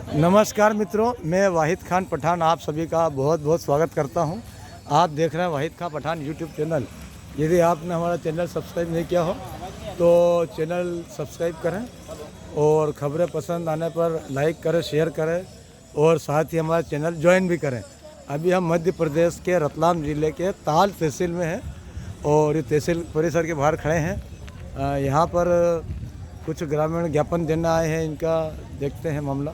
नमस्कार मित्रों, मैं वाहिद खान पठान आप सभी का बहुत बहुत स्वागत करता हूं। आप देख रहे हैं वाहिद खान पठान यूट्यूब चैनल। यदि आपने हमारा चैनल सब्सक्राइब नहीं किया हो तो चैनल सब्सक्राइब करें और ख़बरें पसंद आने पर लाइक करें, शेयर करें और साथ ही हमारा चैनल ज्वाइन भी करें। अभी हम मध्य प्रदेश के रतलाम ज़िले के ताल तहसील में हैं और ये तहसील परिसर के बाहर खड़े हैं। यहाँ पर कुछ ग्रामीण ज्ञापन देना आए हैं, इनका देखते हैं मामला।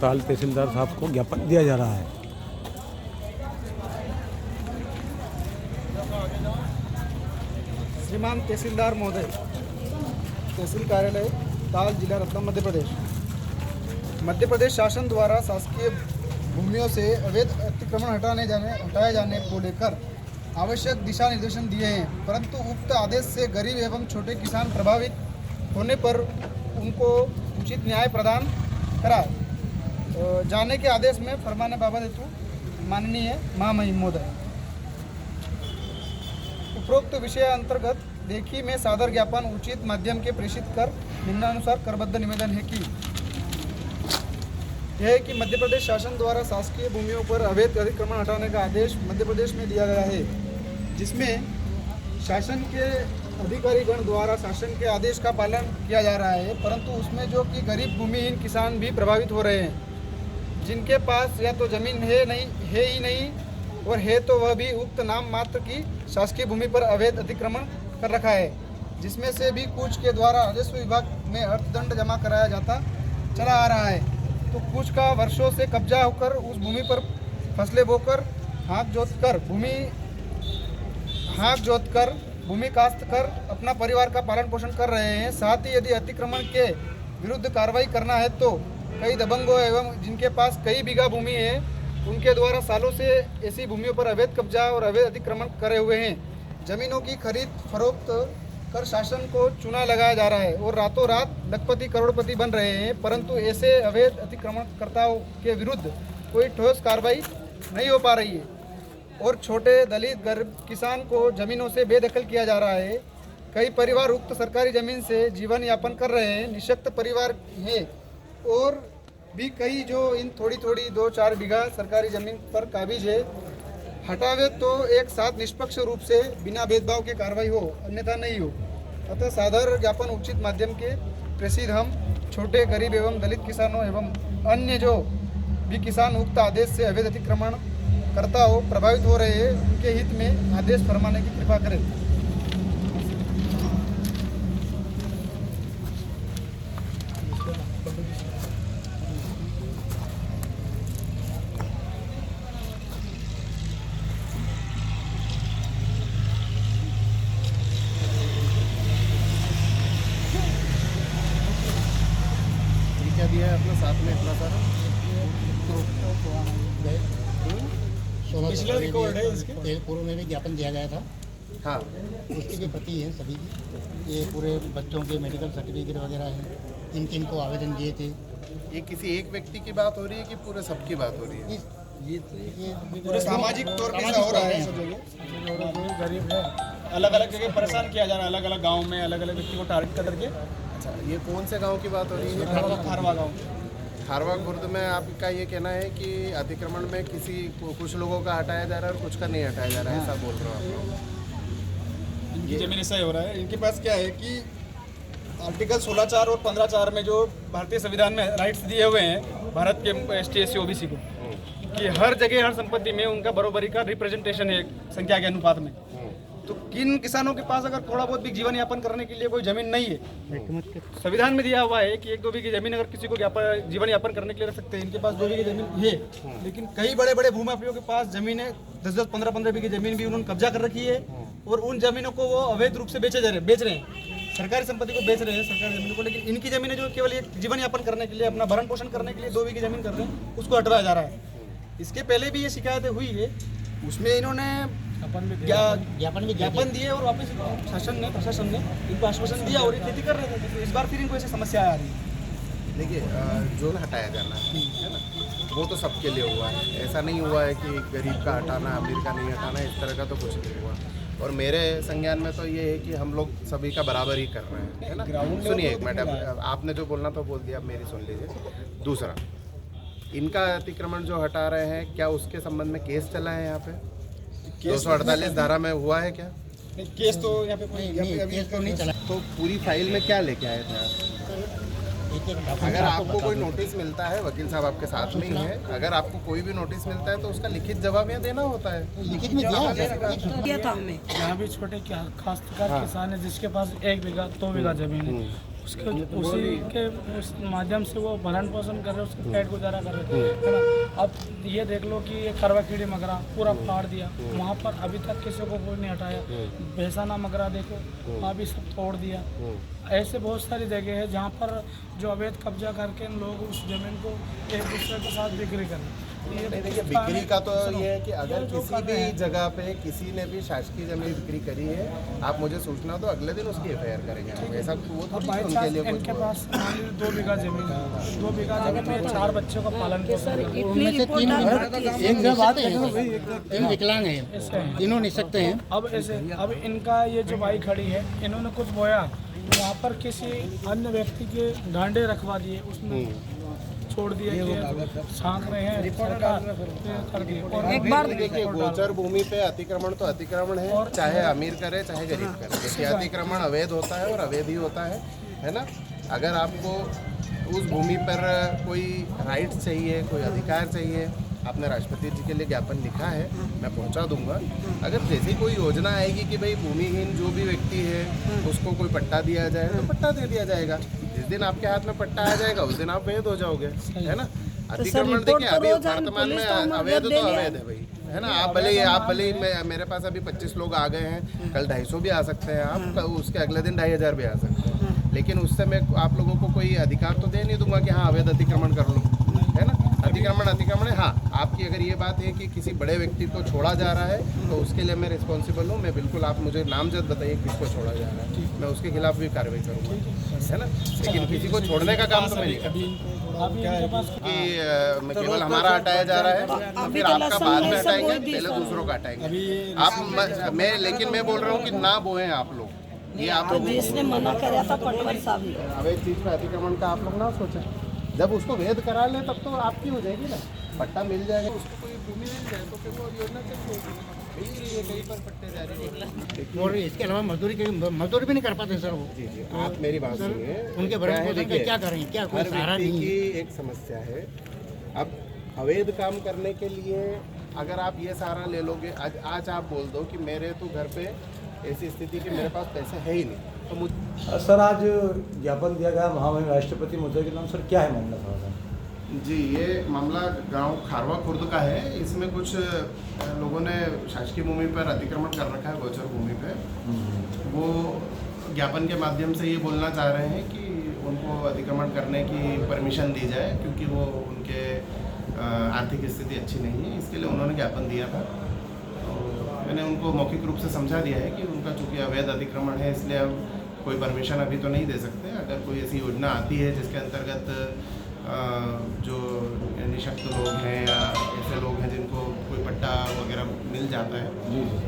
ताल तहसीलदार साहब को ज्ञापन दिया जा रहा है। श्रीमान तहसीलदार महोदय, तहसील कार्यालय ताल, जिला रतलाम, मध्य प्रदेश शासन द्वारा शासकीय भूमियों से अवैध अतिक्रमण हटाए जाने को लेकर आवश्यक दिशा निर्देशन दिए हैं, परंतु उक्त आदेश से गरीब एवं छोटे किसान प्रभावित होने पर उनको उचित न्याय प्रदान करा जाने के आदेश में फरमाने बाबत हेतु माननीय महामहिम महोदय, उपरोक्त विषय अंतर्गत लेखी में सादर ज्ञापन उचित माध्यम के प्रेषित कर निम्नानुसार करबद्ध निवेदन है कि यह है कि मध्य प्रदेश शासन द्वारा शासकीय भूमियों पर अवैध अतिक्रमण हटाने का आदेश मध्य प्रदेश में दिया गया है, जिसमें शासन के अधिकारीगण द्वारा शासन के आदेश का पालन किया जा रहा है, परंतु उसमें जो कि गरीब भूमिहीन किसान भी प्रभावित हो रहे हैं, जिनके पास या तो जमीन है ही नहीं और है तो वह भी उक्त नाम मात्र की शासकीय भूमि पर अवैध अतिक्रमण कर रखा है, जिसमें से भी कुछ के द्वारा राजस्व विभाग में अर्थदंड जमा कराया जाता चला आ रहा है। तो कुछ का वर्षों से कब्जा होकर उस भूमि पर फसलें बोकर हाँक जोत कर भूमि काश्त कर अपना परिवार का पालन पोषण कर रहे हैं। साथ ही यदि अतिक्रमण के विरुद्ध कार्रवाई करना है तो कई दबंगों एवं जिनके पास कई बीघा भूमि है, उनके द्वारा सालों से ऐसी भूमियों पर अवैध कब्जा और अवैध अतिक्रमण करे हुए हैं। जमीनों की खरीद फरोख्त कर शासन को चूना लगाया जा रहा है और रातों रात लखपति करोड़पति बन रहे हैं, परंतु ऐसे अवैध अतिक्रमणकर्ताओं के विरुद्ध कोई ठोस कार्रवाई नहीं हो पा रही है और छोटे दलित गरीब किसान को जमीनों से बेदखल किया जा रहा है। कई परिवार उक्त सरकारी जमीन से जीवन यापन कर रहे हैं, निःशक्त परिवार हैं और भी कई जो इन थोड़ी 2-4 बीघा सरकारी ज़मीन पर काबिज है, हटावे तो एक साथ निष्पक्ष रूप से बिना भेदभाव के कार्रवाई हो, अन्यथा नहीं हो। अतः सादर ज्ञापन उचित माध्यम के प्रेषित हम छोटे गरीब एवं दलित किसानों एवं अन्य जो भी किसान उक्त आदेश से अवैध अतिक्रमण करता हो प्रभावित हो रहे हैं, उनके हित में आदेश फरमाने की कृपा करें। क्या दिया है अपना साथ में इतना सारा पिछला रिकॉर्ड है इसके पूर्व में भी ज्ञापन दिया गया था। हाँ, उसकी भी प्रति है सभी की। ये पूरे बच्चों के मेडिकल सर्टिफिकेट वगैरह हैं, किन को आवेदन दिए थे। ये किसी एक व्यक्ति की बात हो रही है कि पूरे सबकी बात हो रही है? ये पूरे सामाजिक तौर पर हो रहा है। जो गरीब है, अलग अलग जगह परेशान किया जा रहा है, अलग अलग गाँव में अलग अलग व्यक्ति को टारगेट करके। अच्छा, ये कौन से गांव की बात हो रही है? खारवा गाँव, खारवा खुर्द में आपका ये कहना है कि अतिक्रमण में कुछ लोगों का हटाया जा रहा है और कुछ का नहीं हटाया जा रहा है, ऐसा बोल रहे हो आप? इनकी जमीन ऐसा ही हो रहा है। इनके पास क्या है कि आर्टिकल 16(4) और 15(4) में जो भारतीय संविधान में राइट्स दिए हुए हैं भारत के ST SC OBC को, कि हर जगह हर संपत्ति में उनका बराबरी का रिप्रेजेंटेशन है संख्या के अनुपात में। तो किन किसानों के पास अगर थोड़ा बहुत भी जीवन यापन करने के लिए कोई जमीन नहीं है, संविधान में दिया हुआ है कि 1-2 बीघे जमीन अगर किसी को जीवन यापन करने के लिए रख सकते हैं। इनके पास 2 बीघे जमीन है, लेकिन कई बड़े बड़े भूमाफियों के पास जमीन है, 10-10, 15-15 बीघे जमीन भी उन्होंने कब्जा कर रखी है और उन जमीनों को वो अवैध रूप से बेच रहे हैं, सरकारी संपत्ति को बेच रहे हैं, सरकारी जमीन को। लेकिन इनकी जमीनें जो केवल एक जीवन यापन करने के लिए, अपना भरण पोषण करने के लिए 2 बीघे जमीन कर रहे हैं, उसको हटवाया जा रहा है। इसके पहले भी ये शिकायतें हुई है, उसमें इन्होंने ज्ञापन दिए और वापस प्रशासन ने इनको आश्वासन दिया और ये खेती कर रहे थे। इस बार फिर इनको ऐसी समस्या आ रही है। देखिए जोन हटाया जाना है ना, वो तो सबके लिए हुआ है। ऐसा नहीं हुआ है कि गरीब का हटाना, अमीर का नहीं हटाना, इस तरह का तो कुछ नहीं हुआ। और मेरे संज्ञान में तो ये है कि हम लोग सभी का बराबर ही कर रहे हैं, है ना। सुनिए एक मिनट, आपने जो बोलना था बोल दिया, अब मेरी सुन लीजिए। दूसरा, इनका अतिक्रमण जो हटा रहे हैं, क्या उसके संबंध में केस चला है यहाँ पे? 248 धारा में हुआ है क्या? केस तो यहाँ पे कोई केस तो नहीं चला। तो पूरी फाइल में क्या लेके आए थे आप? अगर आपको कोई नोटिस मिलता है, वकील साहब आपके साथ में ही है, अगर आपको कोई भी नोटिस मिलता है तो उसका लिखित जवाब यहाँ देना होता है। लिखित में दिया था हमें। यहाँ भी छोटे काश्तकार किसान है जिसके पास 1 बीघा 2 बीघा जमीन है, उसके उसी के उस माध्यम से वो भरण पोषण कर रहे हैं, उसके पेट गुजारा कर रहे हैं, है ना। अब ये देख लो कि ये करवा कीड़ी मगरा पूरा फाड़ दिया, वहाँ पर अभी तक किसी को कोई नहीं हटाया। भैसाना मगरा देखो, वहाँ भी सब तोड़ दिया। ऐसे बहुत सारी जगह है जहाँ पर जो अवैध कब्जा करके लोग उस जमीन को एक दूसरे के साथ बिक्री कर रहे हैं। देखिए बिक्री का तो ये है कि अगर किसी भी जगह पे किसी ने भी शासकीय जमीन बिक्री करी है, आप मुझे सूचना दो, अगले दिन उसकी FIR करेंगे हम। ऐसा वो थोड़ी है उनके लिए इनके पास 2 बीघा जमीन है, 2 बीघा जमीन में 4 बच्चों का पालन पोषण है। उनमें से 3 विकलांग हैं, तीनों निःशक्त हैं। अब इनका ये जो बाई खड़ी है, इन्होंने कुछ बोया, वहाँ पर किसी अन्य व्यक्ति के डांडे रखवा दिए, उसमें छोड़ दिया कि छांक रहे हैं, सरकार कर दी। और एक बार देखिए, गोचर भूमि पे अतिक्रमण तो अतिक्रमण है, चाहे अमीर करे चाहे गरीब करे। देखिए अतिक्रमण अवैध होता है और अवैध ही होता है ना। अगर आपको उस भूमि पर कोई राइट्स चाहिए, कोई अधिकार चाहिए, आपने राष्ट्रपति जी के लिए ज्ञापन लिखा है, मैं पहुंचा दूंगा। अगर जैसी कोई योजना आएगी कि भाई भूमिहीन जो भी व्यक्ति है उसको कोई पट्टा दिया जाए, तो पट्टा दे दिया जाएगा। जिस दिन आपके हाथ में पट्टा आ जाएगा उस दिन आप वैध हो जाओगे, है ना। अतिक्रमण देखिए अभी वर्तमान में अवैध तो अवैध है भाई, है ना। आप भले ही मेरे पास अभी 25 लोग आ गए हैं, कल 250 भी आ सकते हैं, आप उसके अगले दिन 2500 भी आ सकते हैं। लेकिन उससे मैं आप लोगों को कोई अधिकार तो दे नहीं दूंगा कि हाँ अवैध अतिक्रमण कर लो, है ना। अतिक्रमण है। हाँ, आपकी अगर ये बात है कि किसी बड़े व्यक्ति को छोड़ा जा रहा है तो उसके लिए मैं रिस्पॉन्सिबल हूँ। मैं बिल्कुल, आप मुझे नामजद बताइए किसको छोड़ा जा रहा है, मैं उसके खिलाफ भी कार्रवाई करूँगा, है ना। लेकिन किसी को छोड़ने का काम तो मैं नहीं करता कि मैं केवल हमारा हटाया जा रहा है, फिर आपका बाद में हटाएंगे, पहले दूसरों का हटाएंगे आप। लेकिन मैं बोल रहा हूँ कि ना बोएं आप लोग, ये आप लोग जिसने मना कराया था पटवारी साहब ने। अवैध चीज पे अतिक्रमण का आप लोग ना सोचें। जब उसको वैध करा ले तब तो आपकी हो जाएगी ना, पट्टा मिल जाएगा, उसको कोई भूमि मिल जाए तो फिर वो योजना चल जाएगी। कहीं पर पट्टे जारी है और इसके अलावा मजदूरी भी नहीं कर पाते सर वो। जी, आप मेरी बात सुनिए। उनके भरण पोषण का क्या करेंगे, क्या कोई सहारा नहीं है। एक समस्या है। अब अवैध काम करने के लिए अगर आप ये सहारा ले लोगे, आज आप बोल दो कि मेरे तो घर पे ऐसी स्थिति कि मेरे पास पैसे है ही नहीं, तो सर आज ज्ञापन दिया गया महामहिम राष्ट्रपति महोदय के नाम। सर क्या है मामला थोड़ा? जी, ये मामला गांव खारवा खुर्द का है। इसमें कुछ लोगों ने शासकीय भूमि पर अतिक्रमण कर रखा है, गोचर भूमि पे। वो ज्ञापन के माध्यम से ये बोलना चाह रहे हैं कि उनको अतिक्रमण करने की परमिशन दी जाए, क्योंकि वो उनके आर्थिक स्थिति अच्छी नहीं है। इसके लिए उन्होंने ज्ञापन दिया था। मैंने उनको मौखिक रूप से समझा दिया है कि उनका चूँकि अवैध अतिक्रमण है, इसलिए अब कोई परमिशन अभी तो नहीं दे सकते। अगर कोई ऐसी योजना आती है जिसके अंतर्गत जो निःशक्त लोग हैं या ऐसे लोग हैं जिनको कोई पट्टा वगैरह मिल जाता है,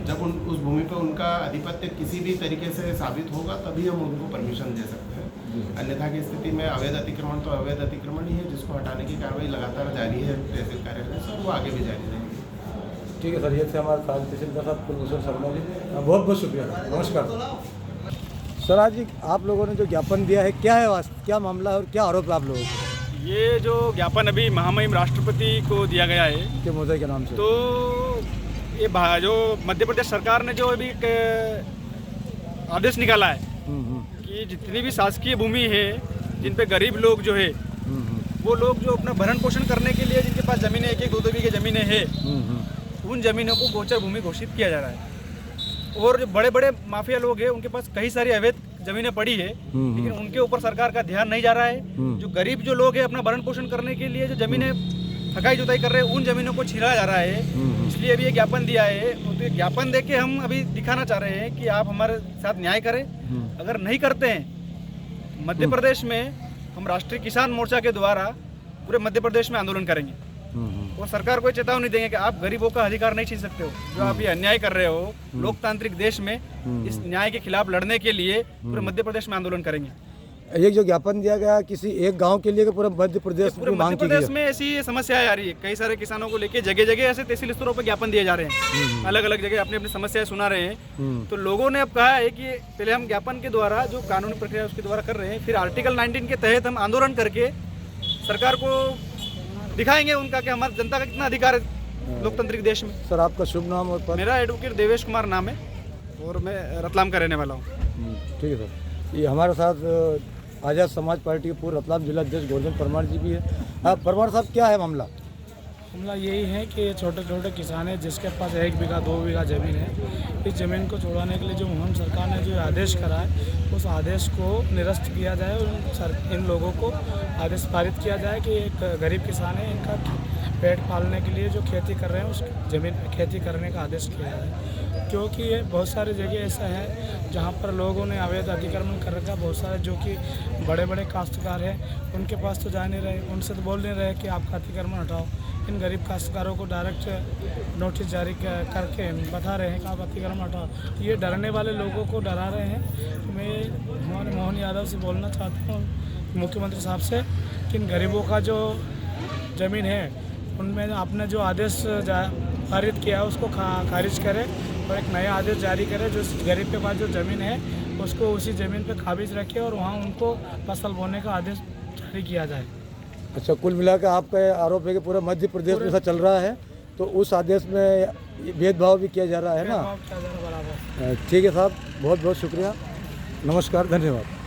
जब उस भूमि पर उनका आधिपत्य किसी भी तरीके से साबित होगा तभी हम उनको परमिशन दे सकते हैं। अन्यथा की स्थिति में अवैध अतिक्रमण तो अवैध अतिक्रमण ही है, जिसको हटाने की कार्रवाई लगातार जारी है तहसील कार्यालय से, और वो आगे भी जारी रहेगी। ठीक है सर, ये थे हमारे तहसीलदार साहब कुलभूषण शर्मा जी, बहुत बहुत शुक्रिया, नमस्कार। सर आज आप लोगों ने जो ज्ञापन दिया है, क्या है क्या मामला है और क्या आरोप है आप लोगों को? ये जो ज्ञापन अभी महामहिम राष्ट्रपति को दिया गया है के महोदय के नाम से, तो ये जो मध्य प्रदेश सरकार ने जो अभी एक आदेश निकाला है कि जितनी भी शासकीय भूमि है, जिन पे गरीब लोग जो है, वो लोग जो अपना भरण पोषण करने के लिए जिनके पास जमीनें 1-2 बीघे जमीनें हैं, उन जमीनों को गोचर भूमि घोषित किया जा रहा है। और जो बड़े बड़े माफिया लोग हैं उनके पास कई सारी अवैध जमीनें पड़ी है, लेकिन उनके ऊपर सरकार का ध्यान नहीं जा रहा है। जो गरीब जो लोग हैं अपना भरण पोषण करने के लिए जो जमीनें ठगाई जुताई कर रहे हैं उन जमीनों को छीना जा रहा है। इसलिए अभी ये ज्ञापन दिया है। तो ये ज्ञापन दे के हम अभी दिखाना चाह रहे हैं कि आप हमारे साथ न्याय करें। अगर नहीं करते हैं मध्य प्रदेश में हम राष्ट्रीय किसान मोर्चा के द्वारा पूरे मध्य प्रदेश में आंदोलन करेंगे और सरकार को चेतावनी देंगे कि आप गरीबों का अधिकार नहीं छीन सकते हो। जो आप ये अन्याय कर रहे हो लोकतांत्रिक देश में, इस न्याय के खिलाफ लड़ने के लिए पूरे मध्य प्रदेश में आंदोलन करेंगे। एक जो ज्ञापन दिया गया किसी एक गांव के लिए कि पूरे मध्य प्रदेश पूरे की मध्य मांग की प्रदेश गई में ऐसी समस्याएं आ रही है। कई सारे किसानों को लेके जगह जगह ऐसे तहसील स्तरों पर ज्ञापन दिए जा रहे हैं। अलग अलग जगह अपनी अपनी समस्याएं सुना रहे हैं। तो लोगों ने अब कहा है कि पहले हम ज्ञापन के द्वारा जो कानूनी प्रक्रिया उसके द्वारा कर रहे हैं, फिर आर्टिकल 19 के तहत हम आंदोलन करके सरकार को दिखाएंगे उनका कि हमारी जनता का कितना अधिकार है लोकतांत्रिक देश में। सर आपका शुभ नाम और पद? मेरा एडवोकेट देवेश कुमार नाम है और मैं रतलाम का रहने वाला हूँ। ठीक है सर। ये हमारे साथ आज़ाद समाज पार्टी के पूर्व रतलाम जिला अध्यक्ष गोवर्धन परमार जी भी है। परमार साहब क्या है मामला? मामला यही है कि ये छोटे छोटे किसान हैं जिसके पास 1 बीघा 2 बीघा ज़मीन है। इस ज़मीन को छुड़वाने के लिए जो मोहन सरकार ने जो आदेश करा है उस आदेश को निरस्त किया जाए और इन लोगों को आदेश पारित किया जाए कि एक गरीब किसान है, इनका पेट पालने के लिए जो खेती कर रहे हैं उस ज़मीन पर खेती करने का आदेश किया जाए। क्योंकि ये बहुत सारी जगह ऐसा है जहाँ पर लोगों ने अवैध अतिक्रमण कर रखा। बहुत सारे जो कि बड़े बड़े काश्तकार हैं उनके पास तो जा नहीं रहे, उनसे तो बोल नहीं रहे कि आपका अतिक्रमण हटाओ। इन गरीब काश्तकारों को डायरेक्ट नोटिस जारी करके बता रहे हैं कि आप अतिक्रमण हटाओ। ये डरने वाले लोगों को डरा रहे हैं। मैं हमारे मोहन यादव से बोलना चाहता हूँ मुख्यमंत्री साहब से कि इन गरीबों का जो ज़मीन है उनमें आपने जो आदेश पारित किया उसको खारिज करें और एक नया आदेश जारी करें। जो गरीब के पास जो ज़मीन है उसको उसी ज़मीन पे काबिज रखे और वहाँ उनको फसल बोने का आदेश जारी किया जाए। अच्छा, कुल मिलाकर आपका आरोप है कि पूरा मध्य प्रदेश में ऐसा चल रहा है, तो उस आदेश में भेदभाव भी किया जा रहा है ना? बराबर। ठीक है साहब, बहुत बहुत शुक्रिया, नमस्कार, धन्यवाद।